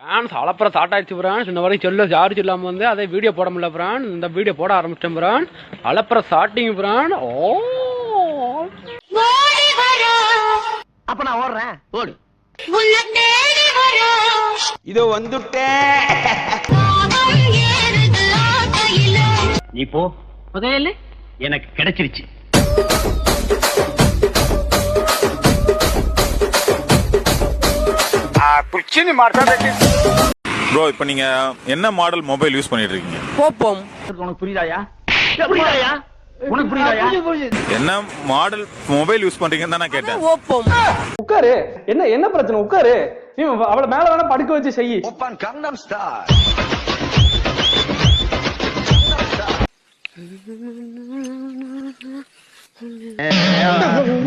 France அலப்புறம் start ஆயிடுச்சு France. இந்த வரைக்கும் சொல்ல யாரும் சொல்லாம வந்து அதை வீடியோ போட முடியல பிரான். இந்த வீடியோ போட ஆரம்பிச்சிட்டேன் பிரான். அலப்புறம் ஸ்டார்டிங் பிரான். ஓ அப்ப நான் ஓடுறேன். ஓடு. இதோ வந்துட்டேன். நீ போ. முதல்ல எனக்கு கிடைச்சிருச்சு. ப்ரோ இப்போ நீங்க என்ன மாடல் மொபைல் யூஸ் பண்ணிட்டு இருக்கீங்க? போப்போம். உனக்கு புரியுதாயா? புரியுதாயா? உனக்கு புரியுதாயா? என்ன மாடல் மொபைல் யூஸ் பண்றீங்கன்னு தான் நான் கேட்டேன். போப்போம். உட்காரு. என்ன பிரச்சனை? உட்காரு. நீ அவளை மேல வேணா படுக்க வச்சு செய்.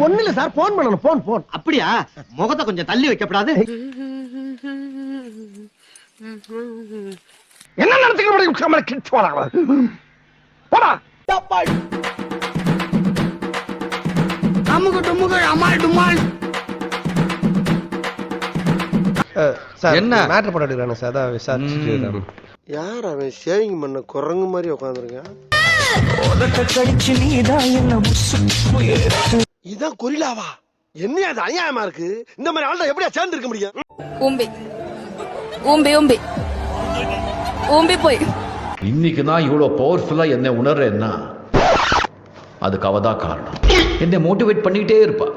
ஒண்ணு இல்ல சார், போன் பண்ணணும். போன். அப்படியா? முகத்தை கொஞ்சம் தள்ளி வைக்கப்படாது. என்ன என்ன மேட்டர் போட்டு எடுக்கறானே சார், அதான் விசாரிச்சுட்டு. யார் அவன் சேவிங் பண்ண குரங்கு மாதிரி உட்காந்துருக்கான்? இதான் கொரில்லாவா? என்ன அது அநியாயமா இருக்கு? இந்த மாதிரி ஆள்தான் எப்படியா சேர்ந்து இருக்க முடியும்? ஊம்பி போய் இன்னைக்கு நான் இவ்வளவு பவர்ஃபுல்லா என்ன உணர்றேன்னா அதுக்கு அவதான் காரணம். என்னை மோட்டிவேட் பண்ணிக்கிட்டே இருப்பா,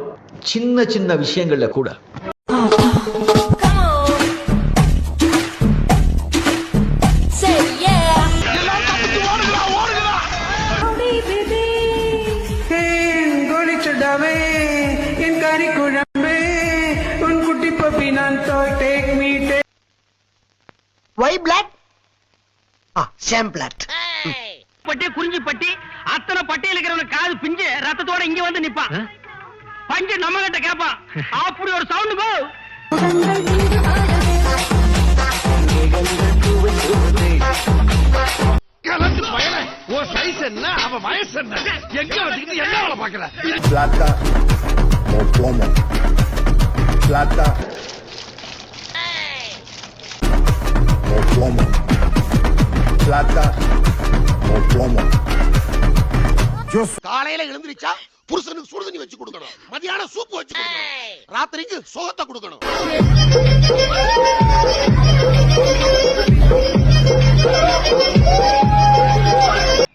சின்ன சின்ன விஷயங்கள்ல கூட. Why block? Same block. பட்டி குறிஞ்சி பட்டி அத்தனை பட்டியல் இருக்கிறவன காது பிஞ்சு ரத்தத்தோட இங்க வந்து நிப்பான். பஞ்சு நம்ம கிட்ட கேப்பான். அப்படி ஒரு சவுண்ட் போ. உன் சைஸ் என்ன, அவன் வயசு என்ன, எங்க வச்சுக்கிட்டு என்ன அவளை பாக்குற? காலையில எழுந்திருச்சா புருஷனுக்கு சுடுதண்ணி வச்சு கொடுக்கணும், மதியானம் சூப்பு வச்சு கொடுக்கணும், ராத்திரிக்கு சோகத்தை கொடுக்கணும்.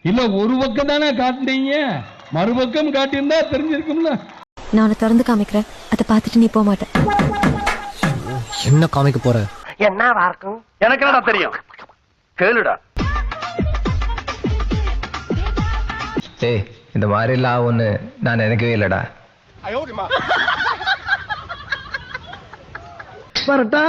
இல்ல ஒரு பக்கம் தானே காட்டுனீங்க, மறுபக்கம் காட்டியிருந்தா தெரிஞ்சிருக்கும்ல. நான் உன்னை திறந்து காமிக்கிறேன், அதை பார்த்துட்டு நீ போக மாட்டேன். என்ன காமிக்க போற? என்னவா இருக்கும்? எனக்கு என்னடா தெரியும், கேளுடா. ஏய், இந்த மாதிரி எல்லாம் ஒண்ணு நான் நினைக்கவே இல்லடா. வரட்டா.